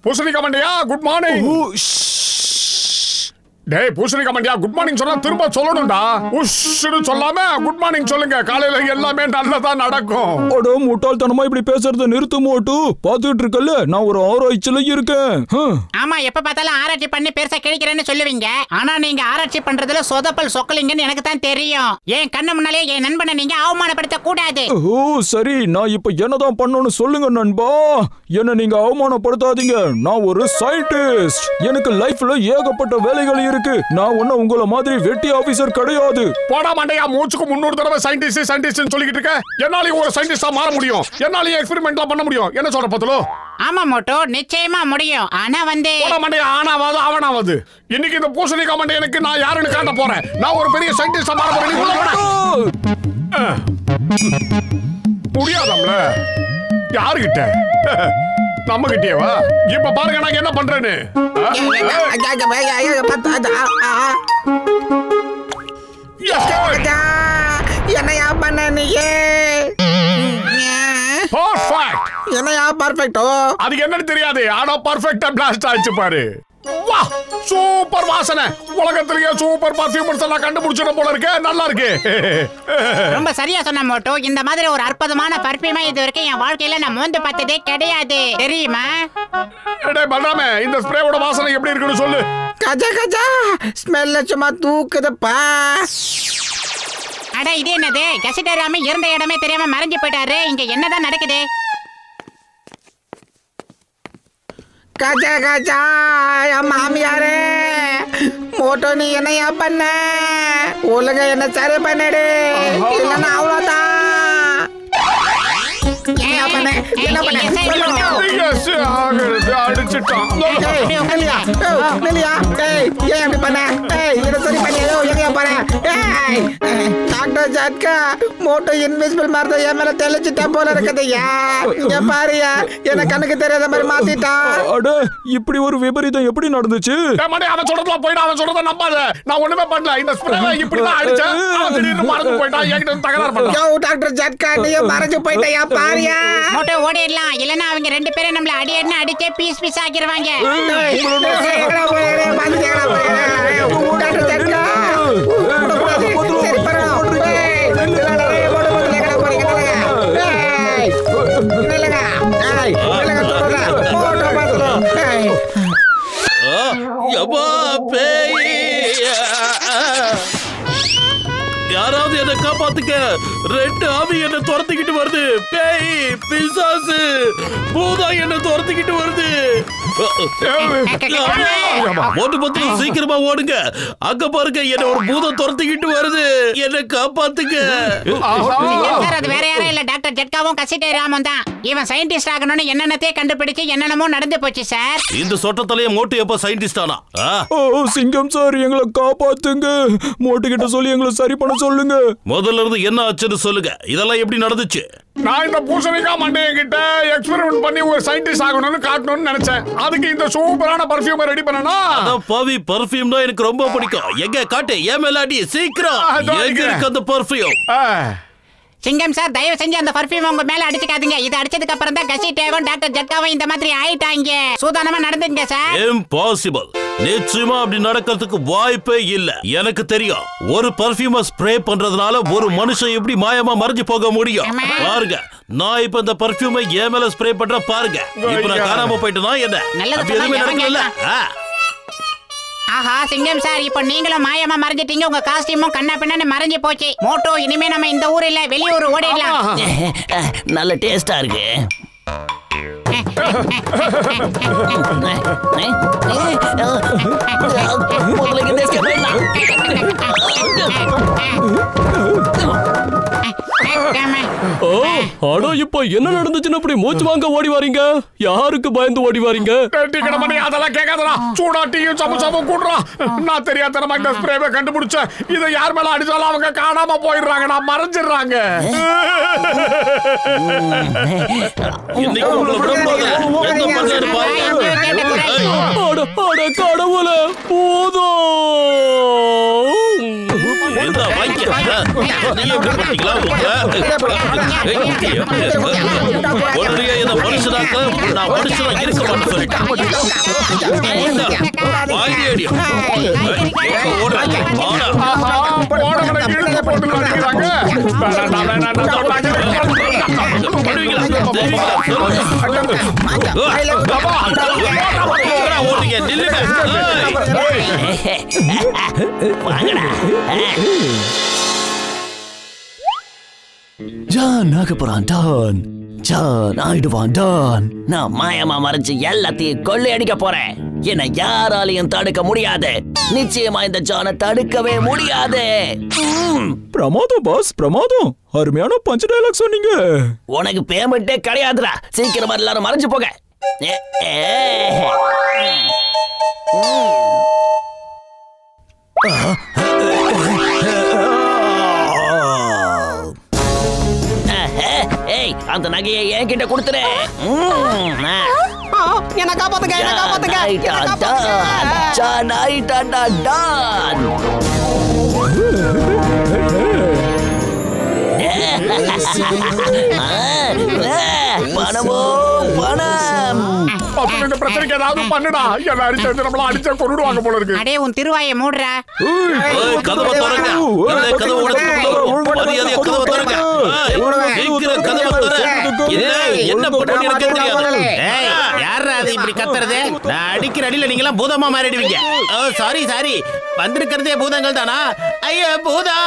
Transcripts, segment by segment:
பூசணிக்கா மண்டையா good morning. டேய் பூசணிக்கா மண்டையா குட் மார்னிங் சொன்னா திரும்ப சொல்லணும்டா. உஷ்னு சொல்லாம குட் மார்னிங் சொல்லுங்க. காலையில எல்லாமே நல்லதா நடக்கும். அட முட்டாள்தனமா இப்படி பேசுறத நிறுத்து மோட்டு. பாத்துட்டு இருக்கல நான் ஒரு ஆராய்ச்சியில இருக்கேன். ஆமா எப்ப பார்த்தாலும் ஆராய்ச்சி பண்ணி பெருசா கிழிக்கிறேன்னு சொல்லுவீங்க. ஆனா நீங்க ஆராய்ச்சி பண்றதுல சொதப்பல் சொக்கலிங்கன்னு எனக்கு தான் தெரியும். என் கண்ணு முன்னாலே என் நண்பனை நீங்க அவமானப்படுத்த கூடாது. ஓ சரி நான் இப்ப என்னதான் பண்ணணும்னு சொல்லுங்க நண்பா. என்ன நீங்க அவமானப்படுத்தாதீங்க. நான் ஒரு சயின்டிஸ்ட். எனக்கு லைஃப்ல ஏகப்பட்ட வேலைகள் இருக்கு. நான் ஒன்னும் உங்கள மாதிரி வெட்டி ஆபீசர் கிடையாது. போடா மண்டையா மூச்சுக்கு 300 தடவை சயின்டிஸ்ட் சயின்டிஸ்ட்னு சொல்லிட்டு இருக்க. என்னால ஒரு சயின்டிஸ்டா மாற முடியும். என்னால எக்ஸ்பெரிமெண்ட்லாம் பண்ண முடியும். என்ன சொல்ற பத்துலோ? ஆமா மோட்டோ நிச்சயமா முடியும். ஆனா போடா மண்டையா ஆனாவது அவனாவது. இன்னைக்கு இந்த பூசணிக்கா மண்டையனுக்கு நான் யாருன்னு காட்ட போறேன். நான் ஒரு பெரிய சயின்டிஸ்டா மாற போறேன். நீ உள்ள போடா. முடியாதம்ல. யாருகிட்ட? நம்ம கிட்டேவா? இப்ப பாருங்க நான் என்ன பண்றேன்னு. என்னையா பண்ண நீயே? என்னையா பர்ஃபெக்ட்டோ? அதுக்கு என்னன்னு தெரியாது. ஆனா பர்ஃபெக்ட்டா பிளாஸ்ட் ஆச்சு பாரு. வா சூப்பர் வாசனை. உலகத்திலேயே சூப்பர் பர்ஃபியூமர்ஸ் எல்லாம் கண்டுபிடிச்சிட போல இருக்கு. நல்லா இருக்கு. ரொம்ப சரியா சொன்ன மோட்டோ. இந்த மாதிரி ஒரு அற்புதமான பர்ஃபியூமை இது வரைக்கும் என் வாழ்க்கையில நான் மோந்து பார்த்ததே கிடையாது. தெரியுமா? டேய் பல்ராமே இந்த ஸ்ப்ரேவோட வாசனை எப்படி இருக்குன்னு சொல்லு. கஜா கஜா ஸ்மெல்ல சும்மா தூக்குதுப்பா. அட இது என்னது? கசிட்டராம இருந்த இடமே தெரியாம மறைஞ்சு போயிட்டாரு. இங்க என்னதான் நடக்குது? கஜா கஜா மாமியாரே மோட்டோ நீ என்னையா பண்ண? ஒழுங்கா என்ன சரி பண்ணடு இல்லன்னா அவ்வளவுதான். டாக்டர் ஜாட்கா மோட்டோ இன்விசிபிள் மாதிரி என் மேல தெளிச்சுட்டா போல இருக்குதுயா. இங்க பாருயா என்ன கண்ணுக்கு தெரியாத மாதிரி மாத்திட்டான். அட இப்படி ஒரு விபரீதம் எப்படி நடந்துச்சு? அவன் சொல்றதுலாம் போயிட்டு அவன் சொல்றத நம்பாத. நான் ஒண்ணுமே பண்ணல. இந்த ஸ்ப்ரேவை இப்படி தான் அடிச்சேன். அவன் திடீர்னு மறந்து போயிட்டான். என்கிட்ட தகராறு பண்ணான். யோ டாக்டர் ஜாட்கா நீ மறந்து போயிட்டயா பாருயா. மோட்டோ ஓடிடலாம். இல்லன்னா அவங்க ரெண்டு பேரும் நம்மள அடி அடி அடிச்சே பீஸ் பீஸ் ஆக்கிடுவாங்க. யாராவது என்ன காப்பாத்துக்க. ரெண்டு ஆவி என்ன துரத்திக்கிட்டு வருது. பேய் பிசாசு பூதம் என்ன துரத்திக்கிட்டு வருது. ஓட்டு பத்து சீக்கிரமா ஓடுங்க. அங்க பாருங்க என்ன ஒரு பூதம் துரத்திக்கிட்டு வருது. என்ன காப்பாத்துங்க. அது வேற யாரும் இல்ல டாக்டர் ஜட்காவும் கசிட்டராமும் தான். இவன் சயின்டிஸ்ட் ஆகணும்னு என்னென்னத்தையே கண்டுபிடிச்சு என்னென்னமோ நடந்து போச்சு சார். இந்த சொட்டத்தலைய மோட்டு எப்ப சயின்டிஸ்ட் ஆனா? ஓ சிங்கம் சார் எங்களை காப்பாத்துங்க. மோட்டு கிட்ட சொல்லி எங்களை சரி பண்ண சொல்லுங்க. முதல்ல இருந்து என்ன ஆச்சுன்னு சொல்லுங்க. இதெல்லாம் எப்படி நடந்துச்சு? நான் இந்த பூசணிக்கா மண்டையை கிட்ட எக்ஸ்பெரிமெண்ட் பண்ணி ஒரு சயின்டிஸ்ட் ஆகணும்னு காட்டணும்னு நினைச்சேன். அதுக்கு இந்த சூப்பரான பர்ஃபியூமை ரெடி பண்ணனா. பாவி பர்ஃபியூம் தான் எனக்கு ரொம்ப பிடிக்கும். எங்க காட்டு ஏன் மேல அடி சீக்கிரம். எங்க இருக்கு அந்த பர்ஃபியூம்? சிங்கம் சார் தயவு செஞ்சு அந்த பர்ஃபியூம் உங்க மேல அடிச்சுக்காதீங்க. இது அடிச்சதுக்கு அப்புறம் தான் கசிட்டேவும் டாக்டர் ஜட்காவும் இந்த மாதிரி ஆயிட்டாங்க. சூதானமா நடந்துங்க சார். இம்பாசிபிள். நிச்சயமா அப்படி நடக்கிறதுக்கு வாய்ப்பே இல்ல. எனக்கு தெரியும். ஒரு பர்ஃபியூமை ஸ்ப்ரே பண்றதுனால ஒரு மனுஷன் எப்படி மாயமா மறைஞ்சு போக முடியும். பாருங்க நான் இப்ப இந்த பர்ஃபியூமை ஏன் மேல ஸ்ப்ரே பண்ற பாருங்க. இப்ப நான் காணாம போயிட்டேனா என்ன? எதுவுமே நடக்கல. ஆஹா சிங்கம் சார் இப்போ நீங்களும் மாயமா மறைஞ்சிட்டீங்க. உங்க காஸ்டியூமும் கண்ணா பின்னான்னு மறைஞ்சு போச்சு. மோட்டோ இனிமே நம்ம இந்த ஊர் இல்ல வெளியூர் ஓடிடலாம். நல்ல டேஸ்டா இருக்கு. ஆனா இப்ப என்ன நடந்துச்சுன்னு அப்படி மூச்சு வாங்க ஓடி வாரீங்க? யாருக்கு பயந்து ஓடி வாரீங்க? அதெல்லாம் கேட்காதடா. சூடா டீயும் சமோசாவும் கூடுறான். நான் தெரியாதனமா இந்த ஸ்ப்ரேவை கண்டுபிடிச்சேன். இதை யார் மேல அடிச்சாலும் அவங்க காணாம போயிடுறாங்க. நான் மறைஞ்சிடுறாங்க. கடவுளே போதும். இந்த வாங்க நீங்க எப்படி பண்ணீங்களா உடனே இந்த மனுஷனாக்க நான் மனுஷனா இருக்க மாட்டேன்னு சொல்லிட்டேன் வாங்கி அடியா ஜான் ஆக போறான் டான் ஜான் ஆயிடுவான் டான் நான் மாயமா மறைச்சு எல்லாத்தையும் கொள்ளையடிக்க போறேன் என்னை யாராலையும் தடுக்க முடியாது நிச்சயமா இந்த ஜானை தடுக்கவே முடியாது பிரமாதம் பாஸ் பிரமாதம் அருமையான பஞ்ச் டயலாக் சொன்னீங்க உனக்கு பேமெண்டே கிடையாதுடா சீக்கிரமா எல்லாரும் மறைஞ்சு போக அந்த நகையை என்கிட்ட கொடுத்துரு என்ன காப்பாத்துங்க என்ன காப்பாத்துங்க பணமோ பணம் பிரச்சனைக்கு ஏதாவது பண்ணுடா என்ன அடிச்சு நம்மள அடிச்சா கொன்னுடுவாங்க போல இருக்கு அடே உன் திருவாயை மூடுறா கதவை திறங்க கதவை மரியாதையா கதவை திறங்க சீக்கிரம் கதவை திற என்ன பண்ணுவீங்க எனக்கு தெரியாது யாரா அது இப்படி கத்துறது நான் அடிக்கிற அடியில நீங்க எல்லாம் பூதமா மாறிடுவீங்க சாரி சாரி வந்திருக்கிறதே பூதங்கள் தானா ஐயா பூதா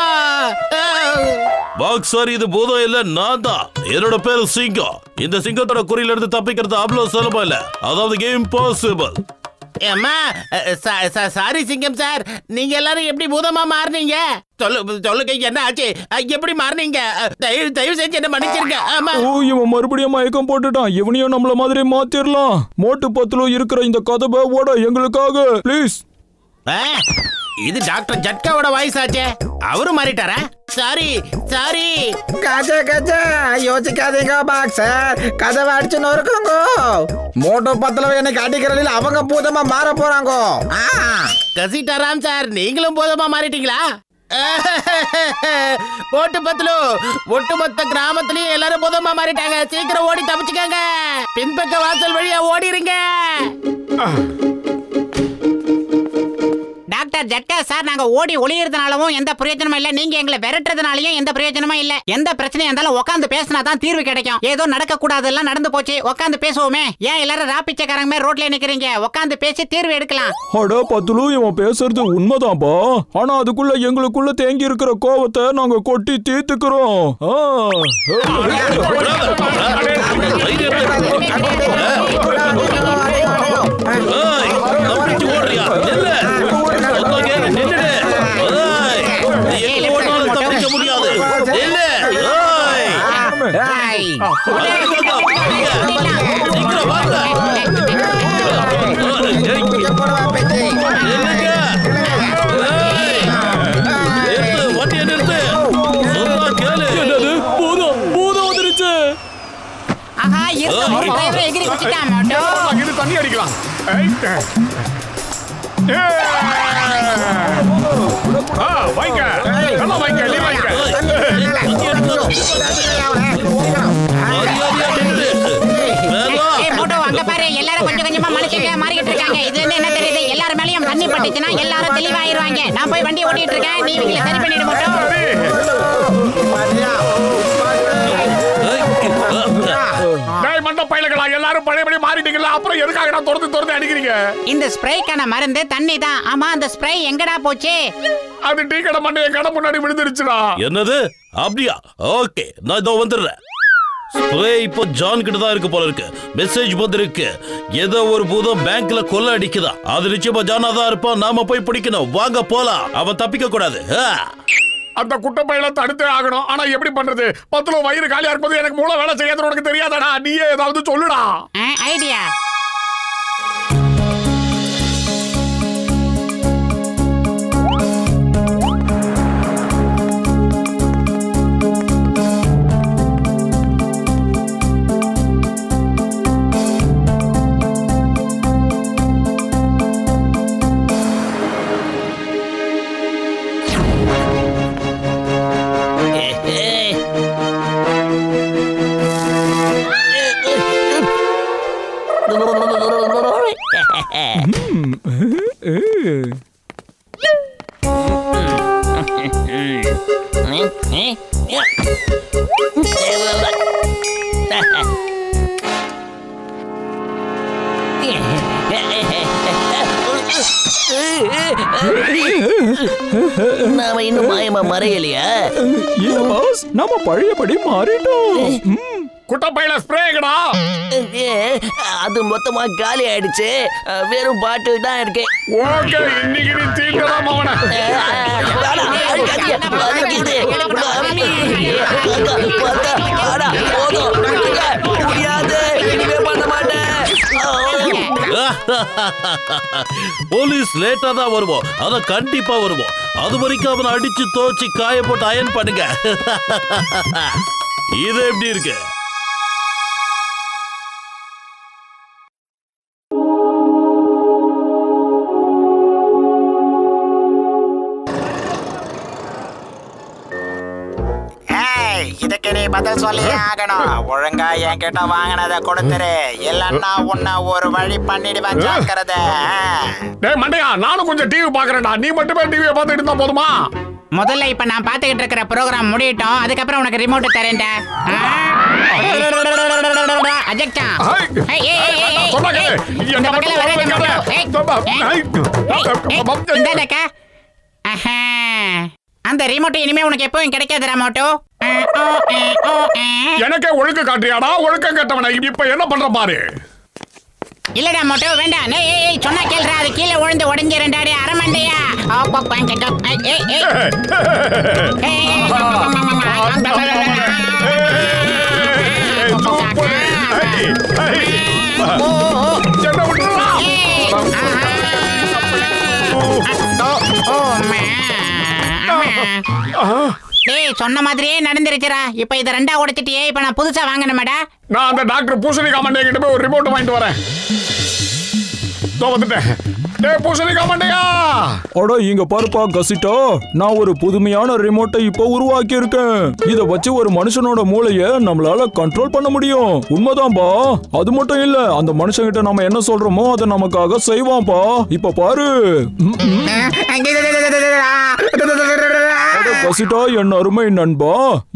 பாக்ஸர் இது பூதம் இல்ல நான் தான் என்னோட பேரு சிங்கம் இந்த சிங்கத்தோட குறியில இருந்து தப்பிக்கிறது அவ்வளவு சுலபம் இல்ல அதாவது இம்பாசிபிள் அம்மா சாரி சிங்கம் சார் நீங்க எல்லாரும் எப்படி பூதமா மாறினீங்க சொல்லுங்க என்ன ஆச்சு எப்படி மாறினீங்க தயவு செஞ்சு என்ன மன்னிச்சிருங்க ஆமா இவன் மறுபடியும் மயக்கம் போட்டுட்டான் இவனையும் நம்மள மாதிரி மாத்திரலாம் மோட்டு பத்துல இருக்கிற இந்த கதவை ஓட எங்களுக்காக ப்ளீஸ் இது டாக்டர் ஜட்காவோட வாய்ஸ் ஆச்சே அவரும் மாறிட்டாரா சாரி சாரி கஜா கஜா யோசிக்காதீங்க பாக்ஸர் கதவை அடிச்சு நொறுக்குங்க மோட்டோ பத்துல எனக்கு அடிக்கிறதில் அவங்க பூதமா மாற போறாங்க கசிட்டாராம் சார் நீங்களும் பூதமா மாறிட்டீங்களா போட்டு பத்தலு ஒட்டுமொத்த கிராமத்திலயும் எல்லாரும் பூதமா மாறிட்டாங்க சீக்கிரம் ஓடி தப்பிச்சுக்காங்க பின்பக்க வாசல் வழியா ஓடிருங்க டாக்டர் ஜட்கா சார் நாங்க ஓடி ஒளியறதுனாலவும் எந்த பிரயோஜனமும் இல்ல நீங்க எங்களை விரட்டுறதுனாலயும் எந்த பிரயோஜனமும் இல்ல எந்த பிரச்சனையா இருந்தாலும் உட்காந்து பேசினா தான் தீர்வு கிடைக்கும் ஏதோ நடக்க கூடாதெல்லாம் நடந்து போச்சு உட்காந்து பேசுவோமே ஏன் எல்லாரும் ராப்பிச்சக்காரங்க மாதிரி ரோட்ல நிக்கிறீங்க உட்காந்து பேசி தீர்வு எடுக்கலாம் அட பத்துலு இவன் பேசுறது உண்மைதான்பா ஆனா அதுக்குள்ள எங்களுக்குள்ள தேங்கி இருக்கிற கோவத்தை நாங்க கொட்டி தீர்த்துக்கிறோம் தண்ணி அடிக்கலாம் எல்லாரும் கொஞ்சம் கொஞ்சமா மனுஷங்க மாறிக்கிட்டு இருக்காங்க இதுல என்ன தெரியுது எல்லாரும் மேலயும் தண்ணி பட்டுச்சுன்னா எல்லாரும் தெளிவாயிருவாங்க நான் போய் வண்டி ஓட்டிட்டு இருக்கேன் நீ இவங்களை சரி பண்ணிட மாட்டோம் எல்லாரும் பழையபடி மாறிட்டீங்களா அப்புறம் எதுக்காக தொடர்ந்து அடிக்கிறீங்க இந்த ஸ்ப்ரேக்கான மருந்து தண்ணி தான் ஆமா அந்த ஸ்ப்ரே எங்கடா போச்சு அது டீ கடை மண்ணு கடை முன்னாடி விழுந்துருச்சுடா என்னது அப்படியா ஓகே நான் இதோ வந்துடுறேன் ஸ்ப்ரே இப்போ ஜான் கிட்ட தான் இருக்கு போல இருக்கு மெசேஜ் வந்திருக்கு ஏதோ ஒரு பூதம் பேங்க்ல கொள்ள அடிக்குதா அது நிச்சயமா ஜானா தான் இருப்பான் நாம போய் பிடிக்கணும் வாங்க போலாம் அவன் தப்பிக்க கூடாது அந்த குட்டை பையில தடுத்தே ஆகணும் ஆனா எப்படி பண்றது பத்துல வயிறு காலியா இருக்கும்போது எனக்கு மூளை வேலை செய்யாத உனக்கு தெரியாதடா நீயே ஏதாவது சொல்லுடா ஐடியா நாம இன்னும் மாயமா மறையலையா? இல்ல பாஸ், நாம பழையபடி மாறிட்டோம். குட்டப்பையில ஸ்ப்ரேங்கடா. அது மொத்தமா காலி ஆயிடுச்சு. வெறும் பாட்டில் தான் இருக்கு. ஓகே, இன்னைக்கு நீ தீண்டலாம் அவனை. போலீஸ் லேட்டா தான் வருவோம். அத கண்டிப்பா வருவோம். அது வரைக்கும் அவனை அடிச்சு தோச்சி காய போட்டு அயன் பண்ணுங்க. இது எப்படி இருக்கு? இதுக்கு நீ பதில் சொல்லி ஆகணும். ஒழுங்கா என்கிட்ட வாங்கினதை கொடுத்துரு, இல்லன்னா உன்னை ஒரு வழி பண்ணிடுவேன். ஜாக்கிரதை. டேய் மண்டையா, நானும் கொஞ்சம் டிவி பாக்குறேன்டா. நீ மட்டுமே டிவியை பார்த்துட்டு இருந்தா போதுமா? முதல்ல இப்ப நான் பாத்துக்கிட்டு இருக்கிற ப்ரோகிராம் முடியட்டும், அதுக்கப்புறம் உனக்கு ரிமோட் தரேன்டா. அஜெக்டா அந்த ரிமோட் இனிமே உனக்கு எப்பவும் கிடைக்காதுடா மோட்டோ. எனக்கே ஒழுக்க காட்டுறியாடா? ஒழுக்கம் கட்டவன இப்ப என்ன பண்ற பாரு. இல்லடா மோட்டோ வேண்டாம். சொன்னா கேள்றா, அது கீழே விழுந்து உடைஞ்சிரண்டா. அரமண்டையா சொன்ன மாதிரியே நடந்துருச்சுடா. இப்ப இத ரெண்டா உடைச்சிட்டியே. இப்ப நான் புதுசா வாங்கணுமேடா. நான் அந்த டாக்டர் பூசணிக்கா மண்டையா கிட்ட போய் ஒரு ரிமோட் வாங்கிட்டு வரேன். வந்துட்டேன். அட இங்க பாருப்பா கசிட்டா, நான் ஒரு புதுமையான ரிமோட்டை இப்போ உருவாக்கி இருக்கேன். இத வச்சு ஒரு மனுஷனோட மூளைய நம்மளால கண்ட்ரோல் பண்ண முடியும். உண்மைதான்பா. அது மட்டும் இல்ல, அந்த மனுஷங்கிட்ட நம்ம என்ன சொல்றோமோ அதை நமக்காக செய்வான்பா. இப்ப பாரு. கசிட்டா, என் அருமை நண்பா,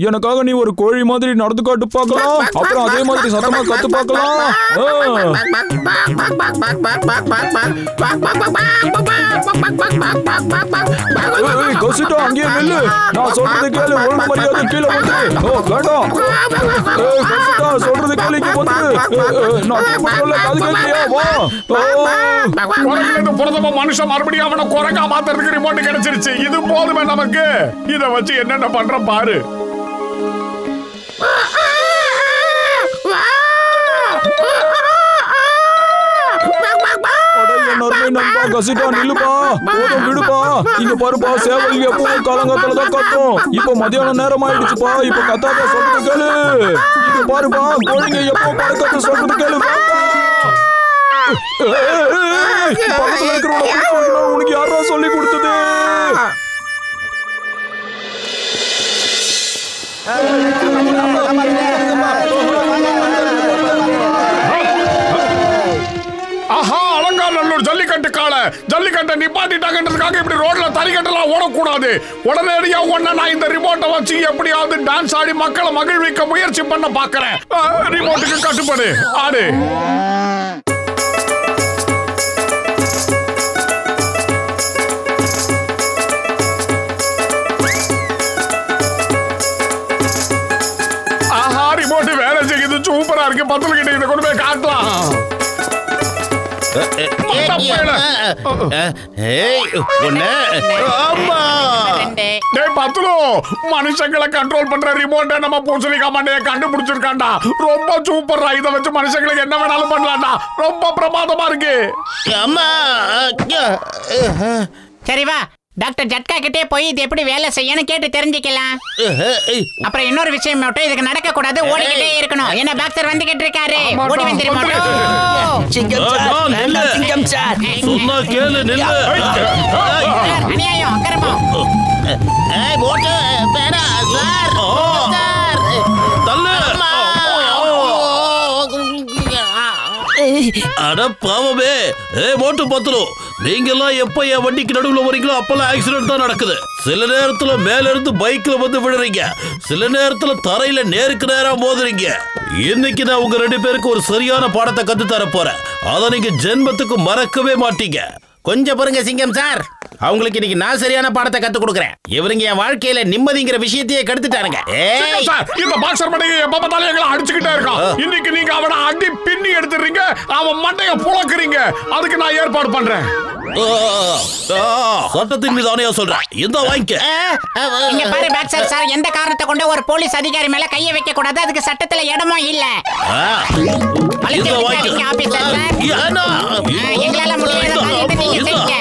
எனக்காக நீ ஒரு கோழி மாதிரி நடந்து காட்டு பார்க்கலாம். அப்புறம் அதே மாதிரி சத்தமா கத்து பார்க்கலாம். கசிட்டா, அங்கேயே நில்லு. நான் சொல்றது கேளு. ஒழுங்கு மரியாதை கீழே வந்து. வேண்டாம். கசிட்டா, சொல்றது கேளு. இங்க வந்து மனுஷன் மறுபடியும் அவனை குரங்கா மாத்துறதுக்கு ரிமோட் கிடைச்சிருச்சு. இது போதுமே நமக்கு. இத வச்சு என்னென்ன பண்ற பாரு. நண்பா கசிட்டா, நில்லுப்பா. போதும் விடுப்பா. இங்க பாருப்பா, சேவல் எப்பவும் காலங்காத்தால தான் கத்தும். இப்ப மதியானம் நேரம் ஆயிடுச்சுப்பா. இப்ப கத்தாத, சொல்றது கேளு. இங்க பாருப்பா, கோழிங்க எப்பவும் பழக்கத்தை சொல்றது கேளு. பக்கத்துல இருக்கிறவங்க உனக்கு யாரா சொல்லி கொடுத்தது? ஆஹா, அலங்காநல்லூர் ஜல்லிக்கட்டு கால ஜல்லிக்கட்டை நிப்பாட்டிட்டாங்கன்றதுக்காக இப்படி ரோட்ல தறிக்கட்டெல்லாம் ஓடக்கூடாது. உடனடியா ஒன்ன நான் இந்த ரிமோட்டை வச்சு எப்படியாவது டான்ஸ் ஆடி மக்களை மகிழ்விக்க முயற்சி பண்ண பாக்குறேன். ரிமோட்டுக்கு கட்டுப்படு, ஆடு. ஆஹா, ரிமோட் வேலை செய்யுது. சூப்பரா இருக்கு. பத்துல கிட்ட இதை கொண்டு போய் காட்டலாம். மனுஷங்களை கண்ட்ரோல் பண்ற ரிமோட்டை நம்ம பூசணிக்கா மண்டைய கண்டுபிடிச்சிருக்காண்டா. ரொம்ப சூப்பரா. இதை வச்சு மனுஷங்களுக்கு என்ன வேணாலும் பண்ணலாம்டா. ரொம்ப பிரமாதமா இருக்கு. சரி வா, டாக்டர் ஜட்கா கிட்டே போய் இது எப்படி வேலை செய்யணும் கேட்டு தெரிஞ்சுக்கலாம். அப்புறம் இன்னொரு விஷயம் மட்டும், இதுக்கு நடக்க கூடாது, ஓடிக்கிட்டே இருக்கணும். என்ன டாக்டர் வந்துகிட்டு இருக்காரு. ஓடி வந்துருமா? அநியாயம், அக்கிரமம். அட பாவமே. மோட்டு பத்துரும். நீங்க எல்லாம் எப்ப என் வண்டிக்கு நடுவுல வரீங்களோ அப்பெல்லாம் ஆக்சிடென்ட் தான் நடக்குது. சில நேரத்துல மேல இருந்து பைக்ல வந்து விடுறீங்க, சில நேரத்துல தரையில நேருக்கு நேரா மோதுறீங்க. இன்னைக்கு நான் உங்க 2 பேருக்கு ஒரு சரியான பாடத்தை கத்து தர போறேன். அதை நீங்க ஜென்மத்துக்கு மறக்கவே மாட்டீங்க. கொஞ்சம் பாருங்க சிங்கம் சார், அவங்களுக்கு இன்னைக்கு நான் சரியான பாடத்தை கத்து கொடுக்கறேன். இவருங்க என் வாழ்க்கையில நிம்மதிங்கிற விஷயத்தையே கெடுத்துட்டானுங்க. இந்த பாக்ஸர் மண்டையை எப்ப பார்த்தாலும் எங்களை அடிச்சுக்கிட்டே இருக்கான். இன்னைக்கு நீங்க அவனை அடி பின்னி எடுத்துறீங்க, அவன் மண்டைய புழக்குறீங்க. அதுக்கு நான் ஏற்பாடு பண்றேன். சட்டத்தின் மீது ஆணையா சொல்றேன். இந்த வாங்கிக்க. இங்க பாரு பாக்ஸர் சார், எந்த காரணத்தை கொண்டு ஒரு போலீஸ் அதிகாரி மேல கையை வைக்க கூடாது. அதுக்கு சட்டத்துல இடமும் இல்ல. எங்களால முடியாத நீங்க செய்யுங்க.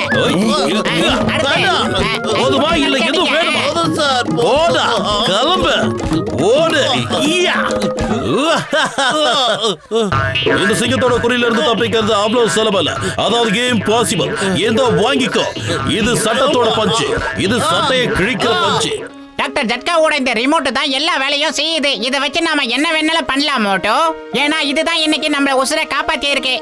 போதுமா இல்ல எதுவும் வேணுமா? போடா கிளம்பு, ஓடு. இந்த சிங்கத்தோட குறியில இருந்து தப்பிக்கிறது அவ்வளவு சுலபம். அதாவது கேம் பாசிபிள். இந்த வாங்கிக்கோ. இது சட்டத்தோட பஞ்சு. இது சட்டையை கிழிக்கிற பஞ்சு. டாக்டர் ஜட்காவோட இந்த ரிமோட் தான் எல்லா வேலையும் செய்யுது. இதை வச்சு நாம என்ன வேணாலும் பண்ணலாம் மோட்டோ. ஏன்னா இதுதான் இன்னைக்கு நம்மள உசுரை காப்பாத்தி இருக்கு.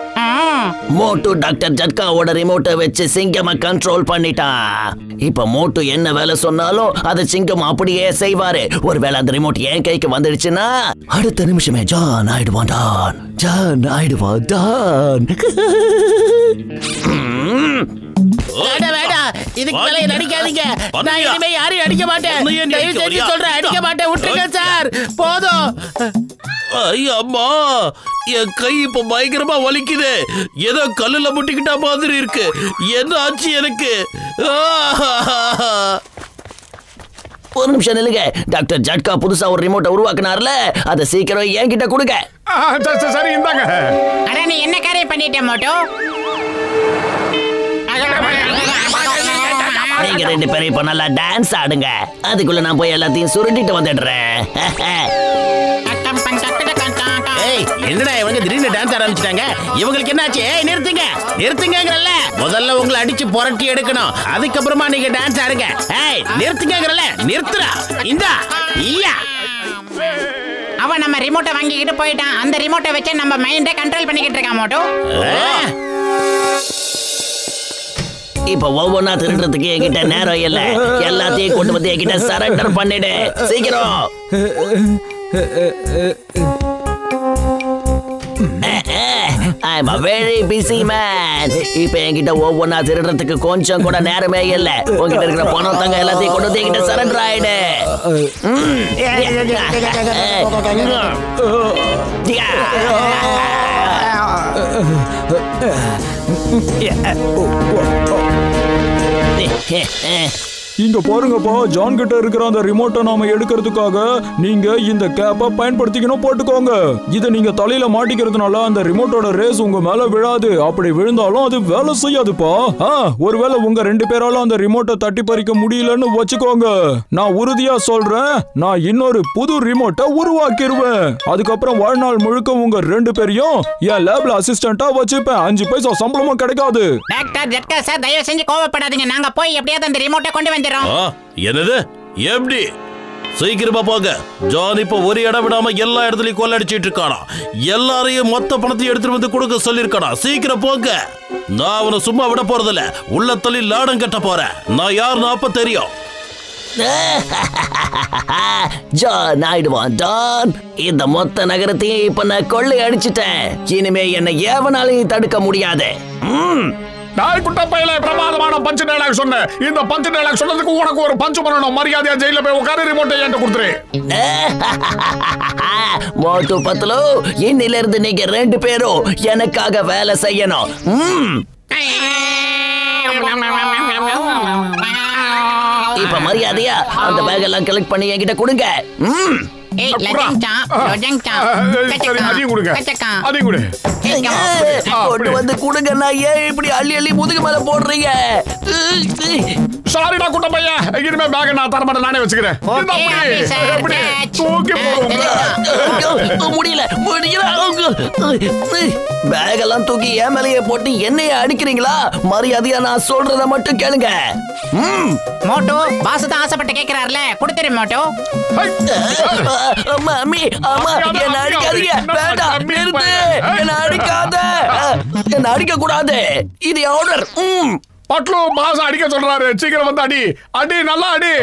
மோட்டு டாக்டர் ஜட்காவோட ரிமோட்டை வச்சு சிங்கம கண்ட்ரோல் பண்ணிட்டான். இப்ப மோட்டு என்ன வேலை சொன்னாலும் அது சிங்கம் அப்படியே செய்வாரு. ஒருவேளை அந்த ரிமோட் என் கைக்கு வந்துடுச்சுன்னா அடுத்த நிமிஷமே ஜான் ஆயிடுவான். ஜான் ஆயிடுவான். இதுக்கு மேல நடிக்காதீங்க. நான் இனிமே யாரையும் அடிக்க மாட்டேன். தயவு செஞ்சு சொல்றேன், அடிக்க மாட்டேன். விட்டுருங்க சார், போதும். ஐயம்மா, என் கை இப்ப பயங்கரமா வலிக்குது. ஏதோ கல்லுல முட்டிக்கிட்ட மாதிரி இருக்கு. என்ன ஆச்சு எனக்கு? ஒரு நிமிஷம் நில்லுங்க. டாக்டர் ஜட்கா புதுசா ஒரு ரிமோட்டை உருவாக்குனார்ல, அதை சீக்கிரம் என்கிட்ட கொடுங்க. சரி இந்தாங்க. அட நீ என்ன காரியம் பண்ணிட்ட மோட்டோ? நீங்க 2 பேரும் இப்ப நல்லா டான்ஸ் ஆடுங்க. அதுக்குள்ள நான் போய் எல்லாத்தையும் சுருட்டிட்டு வந்துடுறேன். என்னடா இவங்க திடீர்னு டான்ஸ் ஆரம்பிச்சிட்டாங்க? இவங்களுக்கு என்னாச்சு? நிறுத்துங்க, நிறுத்துங்கங்கறல்ல. முதல்ல உங்களை அடிச்சு புரட்டி எடுக்கணும், அதுக்கப்புறமா நீங்க டான்ஸ் ஆடுங்க. நிறுத்துங்கங்கறல்ல, நிறுத்துடா. இந்தா ஐயா, அவன் நம்ம ரிமோட்டை வாங்கிக்கிட்டு போயிட்டான். அந்த ரிமோட்டை வச்சு நம்ம மைண்டை கண்ட்ரோல் பண்ணிக்கிட்டு இருக்கான் மோட்டோ. இப்ப ஒவ்வொன்னா திருடுறதுக்கு என்கிட்ட நேரம் இல்ல. எல்லாத்தையும் கொண்டு வந்து என்கிட்ட சரண்டர் பண்ணிடு சீக்கிரம். I'm a very busy man. இப்ப என்கிட்ட ஒவ்வொன்னா திருடுறதுக்கு கொஞ்சம் கூட நேரமே இல்ல. உங்ககிட்ட இருக்கிற பணம் தங்க எல்லாத்தையும் கொண்டு வந்து என்கிட்ட சரண்டர் ஆயிடு. இங்க பாருங்கப்பா, ஜான் கிட்ட இருக்கிற அந்த ரிமோட்டை நாம எடுக்கிறதுக்காக நீங்க இந்த கேப்பை பயன்படுத்திக்கணும், போட்டுக்கோங்க. இதை நீங்க தலையில மாட்டிக்கிறதுனால அந்த ரிமோட்டோட ரேஸ் உங்க மேல விழாது. அப்படி விழுந்தாலும் அது வேலை செய்யாதுப்பா. ஒருவேளை உங்க 2 பேரால அந்த ரிமோட்டை தட்டி பறிக்க முடியலன்னு வச்சுக்கோங்க, நான் உறுதியா சொல்றேன், நான் இன்னொரு புது ரிமோட்டை உருவாக்கிடுவேன். அதுக்கப்புறம் வாழ்நாள் முழுக்க உங்க 2 பேரையும் என் லேப்ல அசிஸ்டண்டா வச்சுப்பேன். 5 பைசா சம்பளமும் கிடைக்காது. டாக்டர் ஜட்கா சார், தயவு செஞ்சு கோவப்படாதீங்க. நாங்க போய் எப்படியாவது அந்த ரிமோட்டை கொண்டு வந்துடுறோம். என்னது? எப்படி? சீக்கிரமா போங்க. ஜான் இப்ப ஒரு இடம் விடாம எல்லா இடத்துலயும் கொள்ளடிச்சிட்டு இருக்கானா. எல்லாரையும் மொத்த பணத்தையும் எடுத்துட்டு வந்து கொடுக்க சொல்லிருக்கானா. சீக்கிரம் போங்க. நான் அவனை சும்மா விட போறதில்ல. உள்ள தள்ளி லாடம் கட்ட போறேன். நான் யாருன்னு அப்ப தெரியும். ஜான் ஆயிடுவான். டான், இந்த மொத்த நகரத்தையும் இப்ப நான் கொள்ளை அடிச்சிட்டேன். இனிமே என்னை எவனாலையும் தடுக்க முடியாது. நாய் குட்ட பையில பிரமாதமான பஞ்சு டைலாக் சொன்னேன். இந்த பஞ்சு டைலாக் சொன்னதுக்கு உனக்கு ஒரு பஞ்சு பண்ணணும். மரியாதையா ஜெயில போய் உட்காரு, ரிமோட்டை என்கிட்ட கொடுத்துரு. மோட்டு பத்லு, இன்னில இருந்து நீங்க 2 பேரும் எனக்காக வேலை செய்யணும். இப்ப மரியாதையா அந்த பேக் எல்லாம் கலெக்ட் பண்ணி என்கிட்ட கொடுங்க. கொண்டு வந்து கொடுங்க. நான் ஏன் இப்படி அள்ளி அள்ளி முதுகு மேல போடுறீங்க? சாரிடா குட்ட பையன், இனிமே பேக் நான் தர மாட்டேன், நானே வச்சுக்கிறேன். முடியல பேக் எல்லாம் தூக்கி என் மேலேயே போட்டு என்னைய அடிக்கிறீங்களா? மரியாதையா நான் சொல்றத மட்டும் கேளுங்க. மோட்டோ, பாஸ் தான் ஆசைப்பட்டு கேக்குறாருல, கொடுத்துரு மோட்டோ. மாமி, அம்மா, என்ன அடிக்காதீங்க. வேண்டாம், நிறுத்து. என்ன அடிக்காத. என்ன அடிக்க கூடாது. இது ஆர்டர். பட்லு பாஸ் அடிக்க சொல்றாரு, சீக்கிரம் வந்து அடி, அடி நல்லா அடி.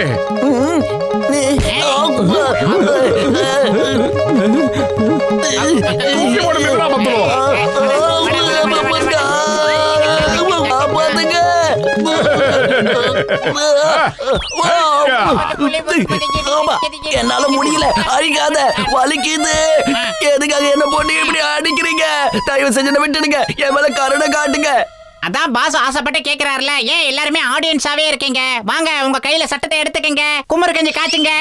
என்னால முடியல, அடிக்காத, வலிக்குது. எதுக்காக என்ன போட்டு இப்படி அடிக்கிறீங்க? தயவு செஞ்சு விட்டுடுங்க, என் மேல கருணை காட்டுங்க. அதான் பாஸ் ஆசைப்பட்டு கேக்குறாருல, ஏன் எல்லாருமே ஆடியன்ஸாவே இருக்கீங்க? வாங்க உங்க கையில சட்டத்தை எடுத்துக்கங்க, குமரு கஞ்சி காய்ச்சுங்க.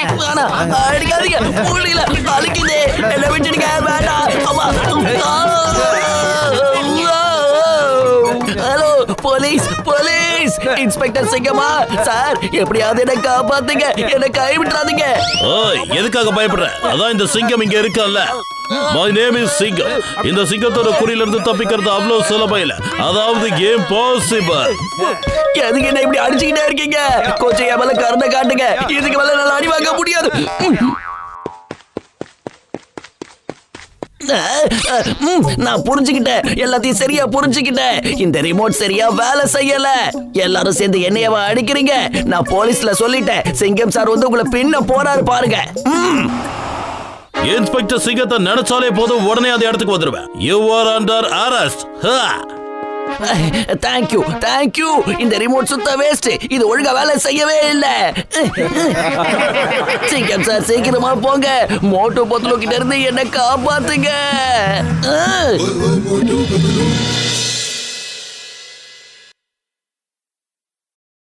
அடிக்காதீங்க, முடியல, வலிக்குது, என்ன விட்டுடுங்க, வேண்டாம். ஹலோ போலீஸ், போலீஸ், இன்ஸ்பெக்டர் சிங்கமா சார், எப்படியாவது என்ன காப்பாத்துங்க, என்ன கை விட்டுறாதீங்க. எதுக்காக பயப்படுற? அதான் இந்த சிங்கம் இங்க இருக்கல்ல. My name is சிங்கம். இந்த சிங்கத்தோட குறியில இருந்து தப்பிக்கிறது அவ்வளவு சுலபம் இல்ல, அதாவது இம்பாசிபிள். எதுக்கு என்ன இப்படி அடிச்சுக்கிட்டே இருக்கீங்க? கொஞ்சம் என் மேல கருணை காட்டுங்க, இதுக்கு மேல நல்லா அடி வாங்க முடியாது. நான் புரிஞ்சுக்கிட்டேன், எல்லாத்தையும் சரியா புரிஞ்சுக்கிட்டேன். இந்த ரிமோட் சரியா வேலை செய்யல. எல்லாரும் சேர்ந்து என்னையவா அடிக்கிறீங்க? நான் போலீஸ்ல சொல்லிட்டேன், சிங்கம் சார் வந்து உங்களை பின்ன போறாரு பாருங்க. இன்ஸ்பெக்டர் சிங்கத்தை நினைச்சாலே போதும், உடனே அந்த இடத்துக்கு வந்துருவேன். You are under arrest. Thank you, thank you. இந்த ரிமோட் சுத்த வேஸ்ட், இது ஒழுங்கா வேலை செய்யவே இல்ல. சிங்கம் சார் சீக்கிரமா போங்க, மோட்டோ பொத்தலோ கிட்ட இருந்து என்ன காப்பாத்துங்க.